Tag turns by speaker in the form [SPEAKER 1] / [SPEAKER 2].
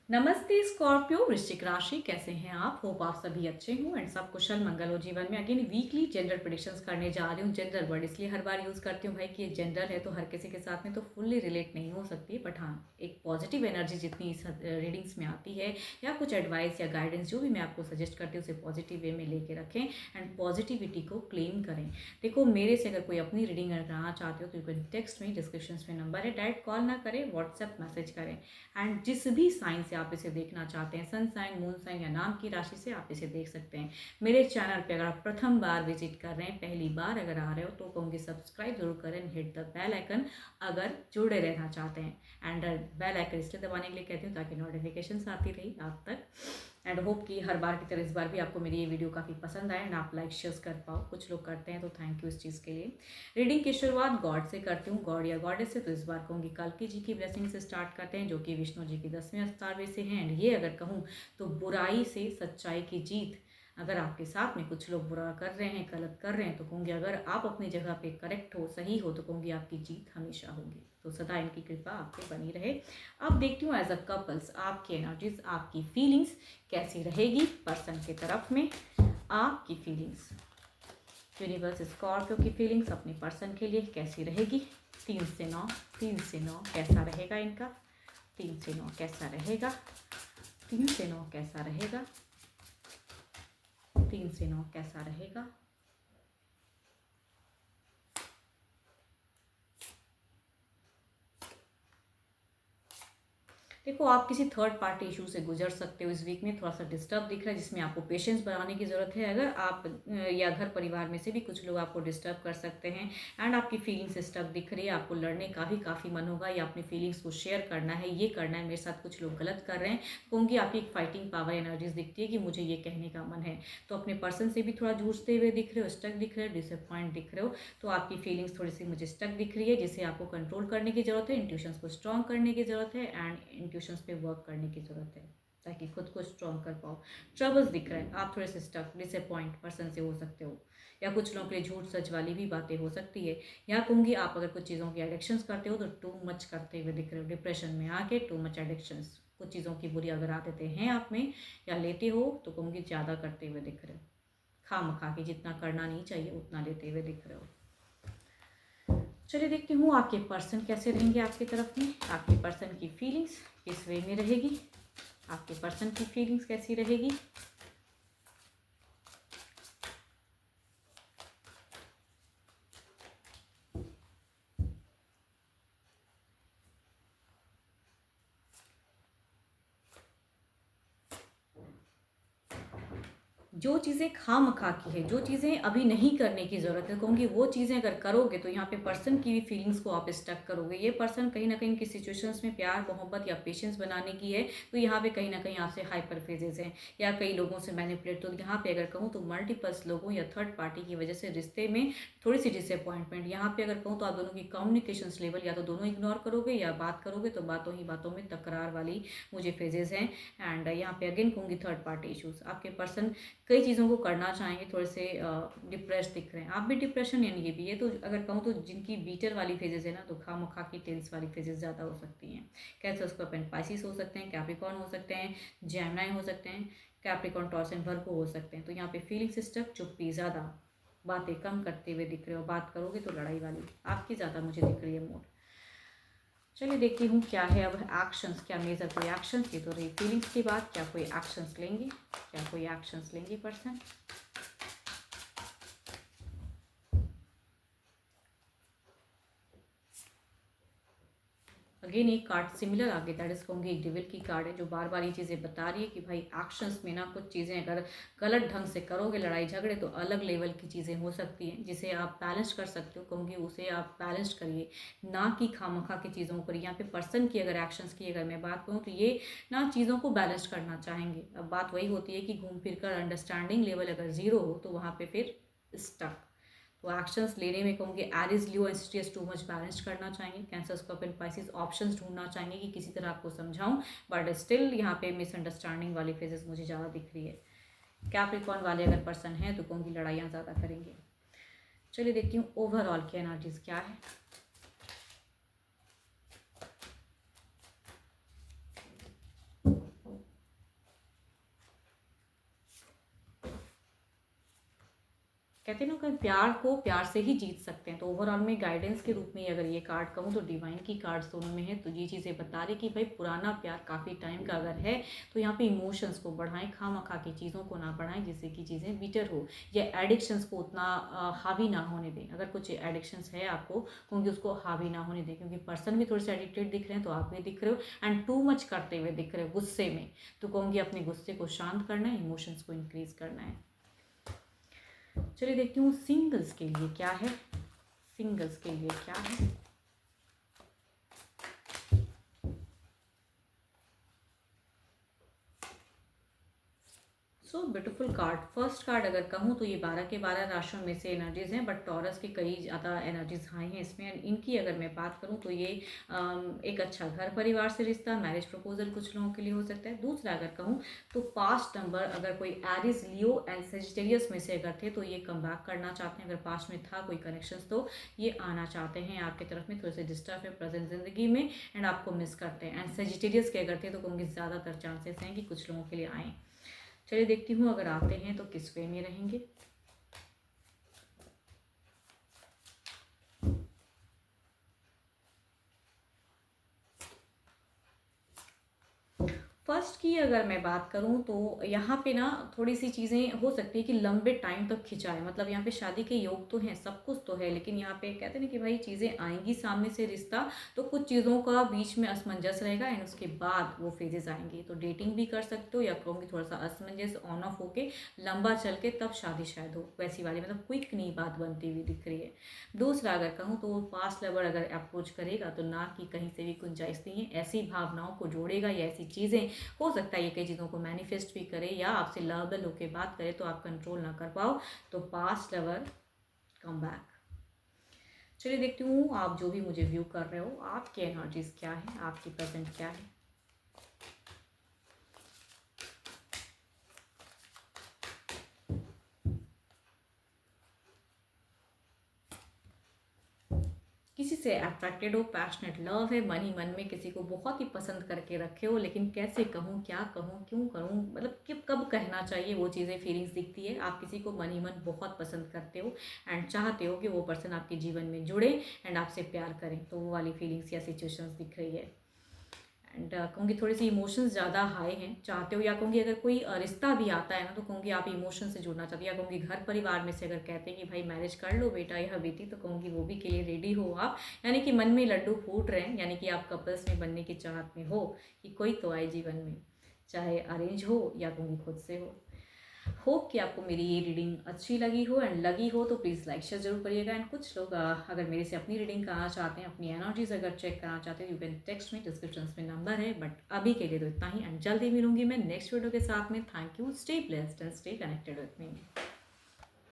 [SPEAKER 1] नमस्ते स्कॉर्पियो वृश्चिक राशि, कैसे हैं आप? होप आप सभी अच्छे हों एंड सब कुशल मंगल हो जीवन में। अगेन वीकली जेंडर प्रेडिक्शंस करने जा रही हूँ। जेंडर वर्ड इसलिए हर बार यूज़ करती हूँ भाई कि ये जेंडर है तो हर किसी के साथ में तो फुल्ली रिलेट नहीं हो सकती, बट हाँ एक पॉजिटिव एनर्जी जितनी इस रीडिंग्स में आती है या कुछ एडवाइस या गाइडेंस जो भी मैं आपको सजेस्ट करती हूँ उसे पॉजिटिव वे में लेके रखें एंड पॉजिटिविटी को क्लेम करें। देखो, मेरे से अगर कोई अपनी रीडिंग कराना चाहते हो तो यू कैन टेक्स्ट में, डिस्क्रिप्शन में नंबर है, डायरेक्ट कॉल ना करें, व्हाट्सएप मैसेज करें। एंड जिस भी साइन से आप इसे देखना चाहते हैं, सन साइन, मून साइन या नाम की राशि से आप इसे देख सकते हैं। मेरे चैनल पे अगर आप प्रथम बार विजिट कर रहे हैं, पहली बार अगर आ रहे हो तो कहूँगी सब्सक्राइब जरूर करें, हिट द बेल आइकन अगर जुड़े रहना चाहते हैं। एंड बेल आइकन इसलिए दबाने के लिए कहती हूँ ताकि नोटिफिकेशन आती रही आप तक। एंड होप कि हर बार की तरह इस बार भी आपको मेरी ये वीडियो काफ़ी पसंद आए एंड आप लाइक शेयर कर पाओ। कुछ लोग करते हैं तो थैंक यू इस चीज़ के लिए। रीडिंग की शुरुआत गॉड से करती हूँ, गॉड या गॉडेस से। तो इस बार कहूँगी कल्कि जी की ब्लेसिंग से स्टार्ट करते हैं, जो कि विष्णु जी की 10वें अवतार में से हैं। एंड ये अगर कहूँ तो बुराई से सच्चाई की जीत। अगर आपके साथ में कुछ लोग बुरा कर रहे हैं, गलत कर रहे हैं, तो कहूँगी अगर आप अपनी जगह पे करेक्ट हो, सही हो, तो कहूँगी आपकी जीत हमेशा होगी। तो सदा इनकी कृपा आप पे बनी रहे। अब देखती हूँ एज अ कपल्स आपकी एनर्जीज, आपकी फीलिंग्स कैसी रहेगी पर्सन के तरफ में। आपकी फीलिंग्स, यूनिवर्स स्कॉर्पियो की फीलिंग्स अपने पर्सन के लिए कैसी रहेगी? 3 से 9, 3 से 9 कैसा रहेगा इनका? 3 से 9 कैसा रहेगा? 3 से 9 कैसा रहेगा? 3 से 9 कैसा रहेगा? देखो, आप किसी थर्ड पार्टी इशू से गुजर सकते हो इस वीक में। थोड़ा सा डिस्टर्ब दिख रहा है जिसमें आपको पेशेंस बढ़ाने की ज़रूरत है। अगर आप या घर परिवार में से भी कुछ लोग आपको डिस्टर्ब कर सकते हैं एंड आपकी फीलिंग्स स्टक दिख रही है, आपको लड़ने का भी काफ़ी मन होगा या अपनी फीलिंग्स को शेयर करना है, ये करना है, मेरे साथ कुछ लोग गलत कर रहे हैं, क्योंकि आपकी एक फाइटिंग पावर एनर्जीज दिखती है कि मुझे ये कहने का मन है। तो अपने पर्सन से भी थोड़ा जूझते हुए दिख रहे हो, स्टक दिख रहे हो, डिसअपॉइंट दिख रहे हो। तो आपकी फीलिंग्स थोड़ी सी मुझे स्टक दिख रही है, जिसे आपको कंट्रोल करने की ज़रूरत है, इंट्यूशंस को स्ट्रॉन्ग करने की ज़रूरत है एंड इंट्यूशंस पे वर्क करने की ज़रूरत है ताकि खुद को स्ट्रॉन्ग कर पाओ। ट्रबल्स दिख रहा है, आप थोड़े से स्टक, डिसअपॉइंट पर्सन से हो सकते हो, या कुछ लोगों के लिए झूठ सच वाली भी बातें हो सकती है। या कहूँगी आप अगर कुछ चीज़ों की एडिक्शंस करते हो तो टू मच करते हुए दिख रहे हो, डिप्रेशन में आके टू मच एडिक्शंस, कुछ चीज़ों की बुरी अगर आदतें हैं आप में या लेते हो तो कहूँगी ज़्यादा करते हुए दिख रहे हो। खामखा के जितना करना नहीं चाहिए उतना लेते हुए दिख रहे हो। चलिए देखती हूँ आपके पर्सन कैसे रहेंगे आपकी तरफ में। आपके पर्सन की फीलिंग्स किस वे में रहेगी? आपके पर्सन की फीलिंग्स कैसी रहेगी? जो चीज़ें खामखा की है, जो चीज़ें अभी नहीं करने की ज़रूरत है, कहूँगी वो चीज़ें अगर करोगे तो यहाँ पे पर्सन की भी फीलिंग्स को आप स्टक करोगे। ये पर्सन कहीं ना कहीं की सिचुएशंस में प्यार, मोहब्बत या पेशेंस बनाने की है, तो यहाँ पे कहीं ना कहीं आपसे हाइपर फेजेस हैं या कई लोगों से मैनिपुलेट। तो यहाँ पे अगर कहूँ तो मल्टीपल्स लोगों या थर्ड पार्टी की वजह से रिश्ते में थोड़ी सी डिसअपॉइंटमेंट। यहाँ पे अगर कहूँ तो आप दोनों की कम्युनिकेशन लेवल या तो दोनों इग्नोर करोगे या बात करोगे तो बातों ही बातों में तकरार वाली मुझे फेजेस हैं। एंड यहाँ पे अगेन कहूँगी थर्ड पार्टी इशूज़। आपके पर्सन कई चीज़ों को करना चाहेंगे, थोड़े से डिप्रेस दिख रहे हैं। आप भी डिप्रेशन यानी ये भी है। तो अगर कहूँ तो जिनकी बीटर वाली फेजेस है ना, तो खामखा की टेंस वाली फेजेस ज़्यादा हो सकती हैं। कैसे उसको अपन पाइसिस हो सकते हैं, कैप्रिकॉर्न हो सकते हैं, जेमिनी हो सकते हैं, कैप्रिकॉर्न, टॉरस एंड वर्गो हो सकते हैं। तो यहाँ पे फीलिंग्स स्टक, चुप्पी ज़्यादा, बातें कम करते हुए दिख रहे हो, बात करोगे तो लड़ाई वाली आपकी ज़्यादा मुझे दिख रही है मूड। चलिए देखती हूँ क्या है अब एक्शंस, क्या मेजर कोई एक्शंस। ये तो रही फीलिंग्स की बात, क्या कोई एक्शंस लेंगे, क्या कोई एक्शंस लेंगे पर्सन? अगेन एक कार्ड सिमिलर आगे, दैट इज कहूँगी एक डिविल की कार्ड है जो बार बार ये चीज़ें बता रही है कि भाई एक्शंस में ना कुछ चीज़ें अगर गलत ढंग से करोगे, लड़ाई झगड़े, तो अलग लेवल की चीज़ें हो सकती हैं जिसे आप बैलेंस कर सकते हो। कहूँगी उसे आप बैलेंस करिए, ना कि खामखा की चीज़ों पर। यहाँ पे पर्सन की अगर एक्शंस की अगर मैं बात करूँ तो ये ना चीज़ों को बैलेंस करना चाहेंगे। अब बात वही होती है कि घूम फिर कर अंडरस्टैंडिंग लेवल अगर ज़ीरो हो तो वहाँ पे फिर स्टक। तो एक्शंस लेने में कहूँगी Aries, Leo and stress too much balance करना चाहेंगे। कैंसर, स्कॉर्पियो, पाइसेस ऑप्शंस ढूंढना चाहेंगे कि किसी तरह आपको समझाऊं, बट स्टिल यहाँ पे मिसअंडरस्टैंडिंग वाली फेजेस मुझे ज़्यादा दिख रही है। कैप्रिकॉर्न वाले अगर पर्सन हैं तो कहूँगी लड़ाइयाँ ज़्यादा करेंगे। चलिए देखती हूँ ओवरऑल की एनर्जीज क्या है। कहते हैं ना कि प्यार को प्यार से ही जीत सकते हैं। तो ओवरऑल में गाइडेंस के रूप में अगर ये कार्ड कहूँ तो डिवाइन की कार्ड्स दोनों में है, तो ये चीज़ें बता रही कि भाई पुराना प्यार काफ़ी टाइम का अगर है तो यहाँ पे इमोशंस को बढ़ाएं, खामखा की चीज़ों को ना बढ़ाएं जिससे कि चीज़ें बिटर हो, या एडिक्शंस को उतना हावी ना होने दें। अगर कुछ एडिक्शंस है आपको, क्योंकि उसको हावी ना होने दें, क्योंकि पर्सन भी थोड़े से एडिक्टेड दिख रहे हैं तो आप भी दिख रहे हो एंड टू मच करते हुए दिख रहे हो गुस्से में। तो कहूँगी अपने गुस्से को शांत करना है, इमोशंस को इंक्रीज करना है। चलिए देखती हूँ सिंगल्स के लिए क्या है, सिंगल्स के लिए क्या है। So beautiful card. First card अगर कहूँ तो ये 12 के 12 राशियों में से एनर्जीज हैं, बट टॉरस की कई ज़्यादा एनर्जीज हाई हैं इसमें। इनकी अगर मैं बात करूँ तो ये एक अच्छा घर परिवार से रिश्ता, मैरिज प्रपोजल कुछ लोगों के लिए हो सकता है। दूसरा अगर कहूँ तो पास्ट नंबर, अगर कोई एरिस, लियो एंड सेजिटेरियस में से अगर थे तो ये कम बैक करना चाहते हैं। अगर पास्ट में था कोई कनेक्शन तो ये आना चाहते हैं आपकी तरफ में, थोड़े से डिस्टर्ब है प्रेजेंट जिंदगी में एंड आपको मिस करते हैं। एंड सेजिटेरियस के अगर थे तो कहूँगी ज़्यादातर चांसेस हैं कि कुछ लोगों के लिए आएँ। चलिए देखती हूँ अगर आते हैं तो किस वे में रहेंगे। फर्स्ट की अगर मैं बात करूं तो यहाँ पे ना थोड़ी सी चीज़ें हो सकती है कि लंबे टाइम तक खिंचाए, मतलब यहाँ पे शादी के योग तो हैं, सब कुछ तो है, लेकिन यहाँ पे कहते हैं ना कि भाई चीज़ें आएंगी सामने से रिश्ता, तो कुछ चीज़ों का बीच में असमंजस रहेगा एंड उसके बाद वो फेजेस आएंगी। तो डेटिंग भी कर सकते हो, या कहूँगी थोड़ा सा असमंजस ऑन ऑफ होके लंबा चल के तब शादी शायद हो, वैसी वाली मतलब क्विक नहीं बात बनती हुई दिख रही है। दूसरा अगर कहूँ तो पास्ट लवर अगर अप्रोच करेगा तो ना कि कहीं से भी गुंजाइश नहीं है, ऐसी भावनाओं को जोड़ेगा या ऐसी चीज़ें हो सकता है ये कई चीज़ों को मैनिफेस्ट भी करे या आपसे लवेबल होकर बात करे तो आप कंट्रोल ना कर पाओ। तो पास्ट लवर कम बैक। चलिए देखती हूँ आप जो भी मुझे व्यू कर रहे हो आपकी एनर्जीज क्या है, आपकी प्रेजेंट क्या है। किसी से अट्रैक्टेड हो, पैशनेट लव है, मन ही मन में किसी को बहुत ही पसंद करके रखे हो, लेकिन कैसे कहूँ, क्या कहूँ, क्यों करूँ, मतलब कि कब कहना चाहिए वो चीज़ें फीलिंग्स दिखती है। आप किसी को मन ही मन बहुत पसंद करते हो एंड चाहते हो कि वो पर्सन आपके जीवन में जुड़े एंड आपसे प्यार करें, तो वो वाली फीलिंग्स या सिचुएशंस दिख रही है। एंड कहूँगी थोड़ी सी इमोशंस ज़्यादा हाई हैं, चाहते हो, या कहूँगी अगर कोई रिश्ता भी आता है ना तो कहूँगी आप इमोशन से जुड़ना चाहते हो, या कहूँगी घर परिवार में से अगर कहते हैं कि भाई मैरिज कर लो बेटा या बेटी, तो कहूँगी वो भी के लिए रेडी हो आप, यानी कि मन में लड्डू फूट रहे हैं, यानी कि आप कपल्स में बनने की चाहत में हो कि कोई तो आए जीवन में, चाहे अरेंज हो या कहूँगी खुद से हो। होप कि आपको मेरी ये रीडिंग अच्छी लगी हो, एंड लगी हो तो प्लीज़ लाइक शेयर जरूर करिएगा। एंड कुछ लोग अगर मेरे से अपनी रीडिंग कराना चाहते हैं, अपनी एनर्जीज अगर चेक कराना चाहते हैं, यू कैन टेक्स्ट में, डिस्क्रिप्शन में नंबर है। बट अभी के लिए तो इतना ही, एंड जल्दी मिलूंगी मैं नेक्स्ट वीडियो के साथ में। Thank you, stay blessed and stay connected with me.